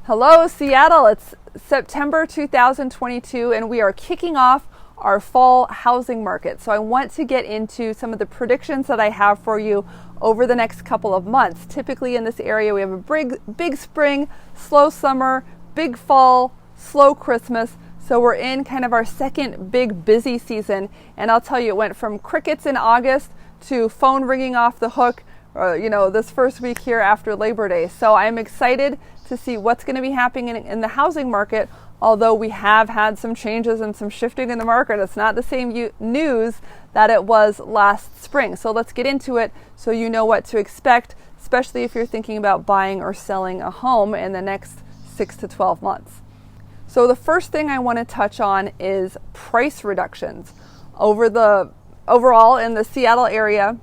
Hello, Seattle. It's September 2022, and we are kicking off our fall housing market. So I want to get into some of the predictions that I have for you over the next couple of months. Typically in this area, we have a big spring, slow summer, big fall, slow Christmas. So we're in kind of our second big busy season. And I'll tell you, it went from crickets in August to phone ringing off the hook, this first week here after Labor Day. So I'm excited to see what's going to be happening in the housing market, although we have had some changes and some shifting in the market. It's not the same news that it was last spring. So let's get into it so you know what to expect, especially if you're thinking about buying or selling a home in the next 6 to 12 months. So the first thing I want to touch on is price reductions. Overall in the Seattle area,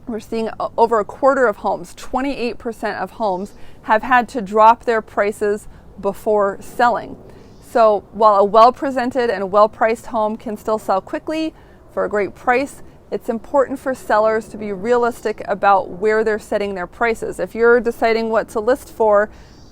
we're seeing over a quarter of homes, 28% of homes, have had to drop their prices before selling. So while a well-presented and well-priced home can still sell quickly for a great price, it's important for sellers to be realistic about where they're setting their prices. If you're deciding what to list for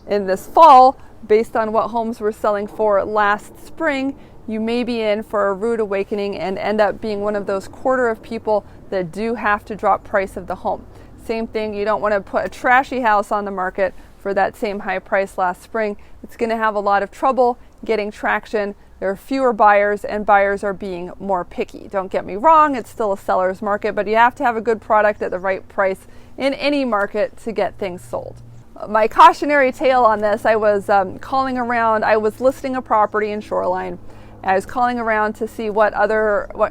in this fall based on what homes were selling for last spring, you may be in for a rude awakening and end up being one of those quarter of people that do have to drop price of the home. Same thing, you don't want to put a trashy house on the market for that same high price last spring. It's going to have a lot of trouble getting traction. There are fewer buyers, and buyers are being more picky. Don't get me wrong, it's still a seller's market, but you have to have a good product at the right price in any market to get things sold. My cautionary tale on this, I was calling around, I was listing a property in Shoreline. I was calling around to see what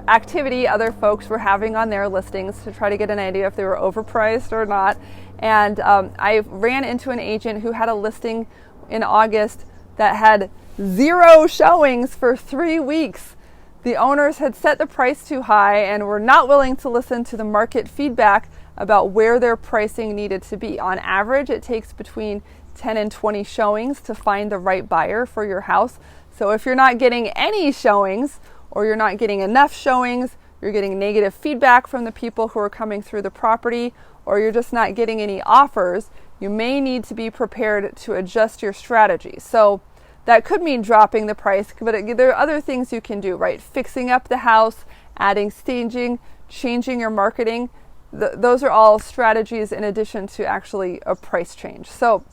activity other folks were having on their listings to try to get an idea if they were overpriced or not. And I ran into an agent who had a listing in August that had 0 showings for 3 weeks. The owners had set the price too high and were not willing to listen to the market feedback about where their pricing needed to be. On average, it takes between 10 and 20 showings to find the right buyer for your house. So if you're not getting any showings, or you're not getting enough showings, you're getting negative feedback from the people who are coming through the property, or you're just not getting any offers, you may need to be prepared to adjust your strategy. So that could mean dropping the price, but there are other things you can do, right? Fixing up the house, adding staging, changing your marketing. Those are all strategies in addition to actually a price change. So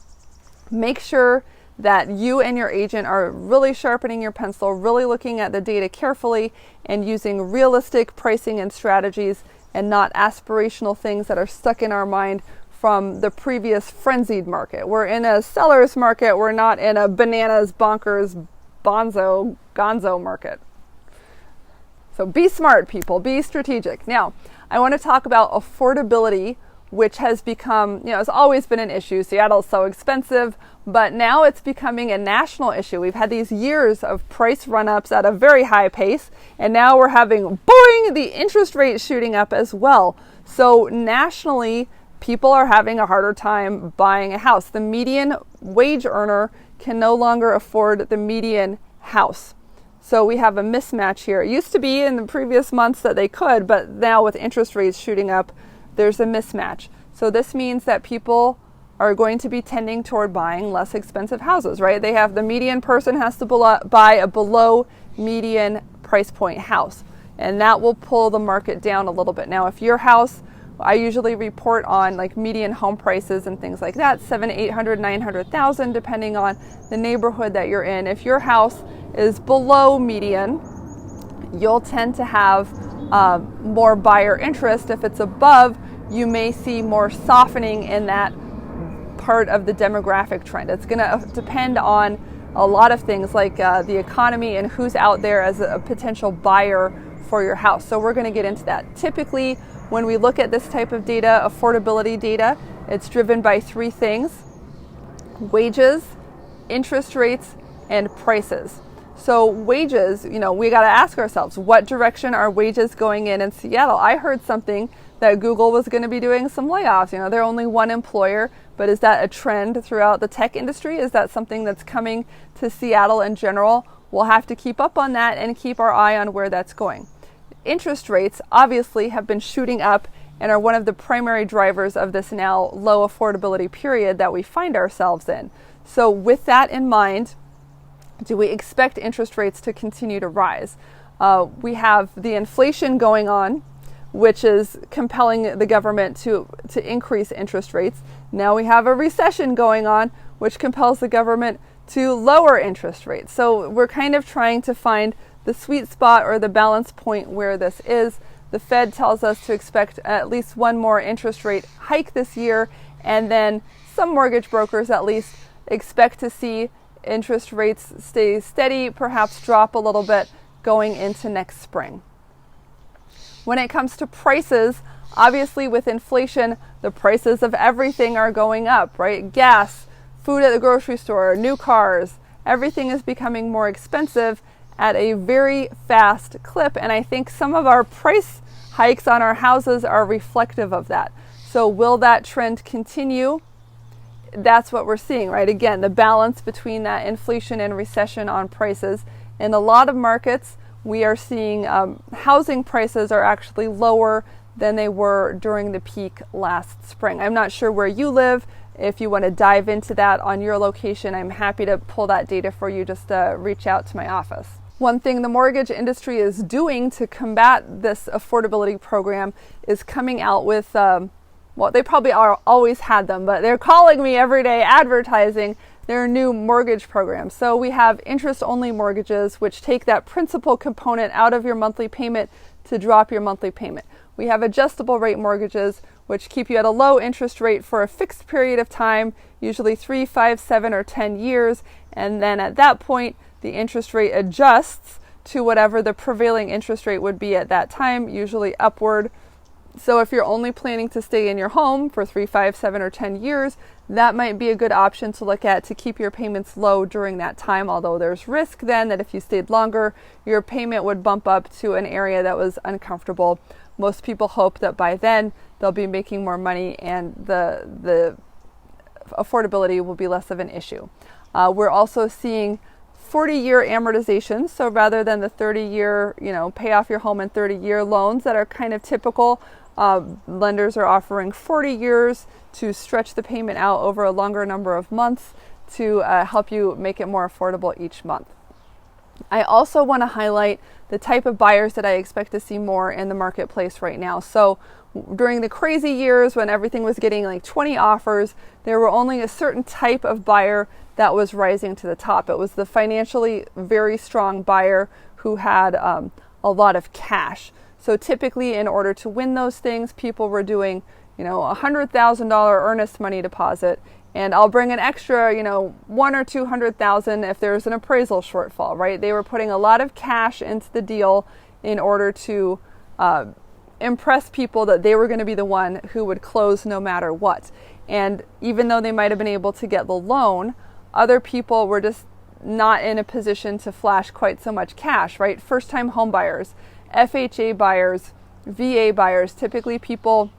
make sure that you and your agent are really sharpening your pencil, really looking at the data carefully and using realistic pricing and strategies and not aspirational things that are stuck in our mind from the previous frenzied market. We're in a seller's market. We're not in a bananas, bonkers, gonzo market. So be smart, people. Be strategic. Now, I want to talk about affordability, which has become, it's always been an issue. Seattle's so expensive, but now it's becoming a national issue. We've had these years of price run-ups at a very high pace, and now we're having, boing, the interest rate shooting up as well. So nationally, people are having a harder time buying a house. The median wage earner can no longer afford the median house. So we have a mismatch here. It used to be in the previous months that they could, but now with interest rates shooting up, there's a mismatch. So this means that people are going to be tending toward buying less expensive houses, right? The median person has to buy a below median price point house, and that will pull the market down a little bit. Now, if your house, I usually report on like median home prices and things like that, 700, 800, 900,000, depending on the neighborhood that you're in. If your house is below median, you'll tend to have more buyer interest. If it's above, you may see more softening in that part of the demographic trend. It's going to depend on a lot of things like the economy and who's out there as a potential buyer for your house. So we're going to get into that. Typically, when we look at this type of data, affordability data, it's driven by 3 things: wages, interest rates, and prices. So wages, we got to ask ourselves, what direction are wages going in Seattle? I heard something that Google was going to be doing some layoffs. They're only one employer, but is that a trend throughout the tech industry? Is that something that's coming to Seattle in general? We'll have to keep up on that and keep our eye on where that's going. Interest rates obviously have been shooting up and are one of the primary drivers of this now low affordability period that we find ourselves in. So with that in mind, do we expect interest rates to continue to rise? We have the inflation going on, which is compelling the government to increase interest rates. Now we have a recession going on, which compels the government to lower interest rates. So we're kind of trying to find the sweet spot or the balance point where this is. The Fed tells us to expect at least one more interest rate hike this year, and then some mortgage brokers at least expect to see interest rates stay steady, perhaps drop a little bit going into next spring. When it comes to prices, obviously with inflation, the prices of everything are going up, right? Gas, food at the grocery store, new cars, everything is becoming more expensive at a very fast clip. And I think some of our price hikes on our houses are reflective of that. So will that trend continue? That's what we're seeing, right? Again, the balance between that inflation and recession on prices. In a lot of markets, we are seeing housing prices are actually lower than they were during the peak last spring. I'm not sure where you live. If you want to dive into that on your location, I'm happy to pull that data for you. Just reach out to my office. One thing the mortgage industry is doing to combat this affordability program is coming out with, well, they probably always had them, but they're calling me every day advertising their new mortgage program. So we have interest-only mortgages, which take that principal component out of your monthly payment to drop your monthly payment. We have adjustable rate mortgages, which keep you at a low interest rate for a fixed period of time, usually 3, 5, 7, or 10 years. And then at that point, the interest rate adjusts to whatever the prevailing interest rate would be at that time, usually upward. So if you're only planning to stay in your home for 3, 5, 7, or 10 years, that might be a good option to look at to keep your payments low during that time, although there's risk then that if you stayed longer, your payment would bump up to an area that was uncomfortable. Most people hope that by then they'll be making more money and the affordability will be less of an issue. We're also seeing 40-year amortization. So rather than the 30-year, pay off your home in 30-year loans that are kind of typical, lenders are offering 40 years to stretch the payment out over a longer number of months to help you make it more affordable each month. I also want to highlight the type of buyers that I expect to see more in the marketplace right now. So during the crazy years when everything was getting like 20 offers, there were only a certain type of buyer that was rising to the top. It was the financially very strong buyer who had a lot of cash. So typically in order to win those things, people were doing, $100,000 earnest money deposit, and I'll bring an extra, $100,000 or $200,000 if there's an appraisal shortfall, right? They were putting a lot of cash into the deal in order to impress people that they were going to be the one who would close no matter what. And even though they might have been able to get the loan, other people were just not in a position to flash quite so much cash, right? First-time home buyers, FHA buyers, VA buyers, typically people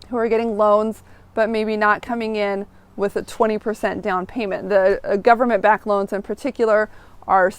who are getting loans but maybe not coming in with a 20% down payment. The government-backed loans in particular are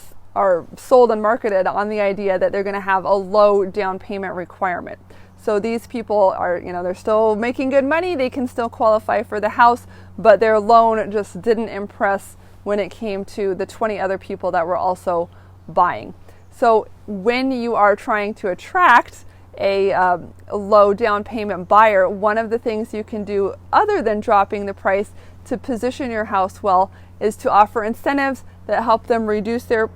sold and marketed on the idea that they're going to have a low down payment requirement. So these people are, they're still making good money, they can still qualify for the house, but their loan just didn't impress when it came to the 20 other people that were also buying. So when you are trying to attract a low down payment buyer, one of the things you can do other than dropping the price to position your house well is to offer incentives that help them reduce their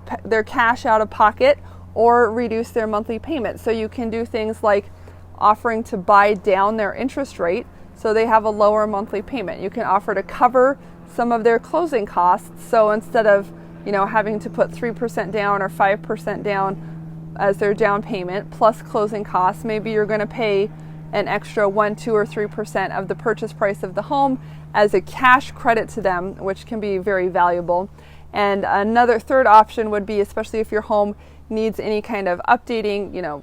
cash out of pocket or reduce their monthly payment. So you can do things like offering to buy down their interest rate so they have a lower monthly payment. You can offer to cover some of their closing costs. So instead of having to put 3% down or 5% down as their down payment plus closing costs, maybe you're going to pay an extra 1, 2, or 3% of the purchase price of the home as a cash credit to them, which can be very valuable. And another third option would be, especially if your home needs any kind of updating,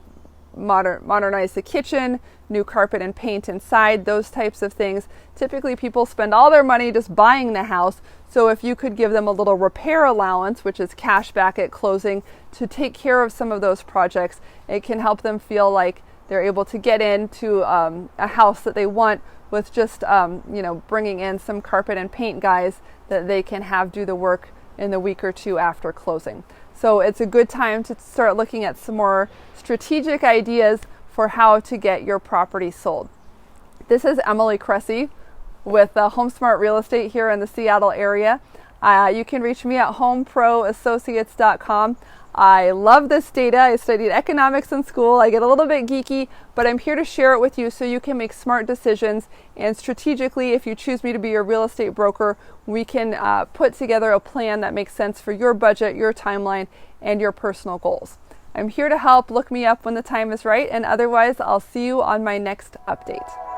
modernize the kitchen, new carpet and paint inside, those types of things. Typically people spend all their money just buying the house. So if you could give them a little repair allowance, which is cash back at closing, to take care of some of those projects, it can help them feel like they're able to get into a house that they want with just, bringing in some carpet and paint guys that they can have do the work in the week or two after closing. So it's a good time to start looking at some more strategic ideas for how to get your property sold. This is Emily Cressy with HomeSmart Real Estate here in the Seattle area. You can reach me at homeproassociates.com. I love this data. I studied economics in school. I get a little bit geeky, but I'm here to share it with you so you can make smart decisions. And strategically, if you choose me to be your real estate broker, we can put together a plan that makes sense for your budget, your timeline, and your personal goals. I'm here to help. Look me up when the time is right, and otherwise, I'll see you on my next update.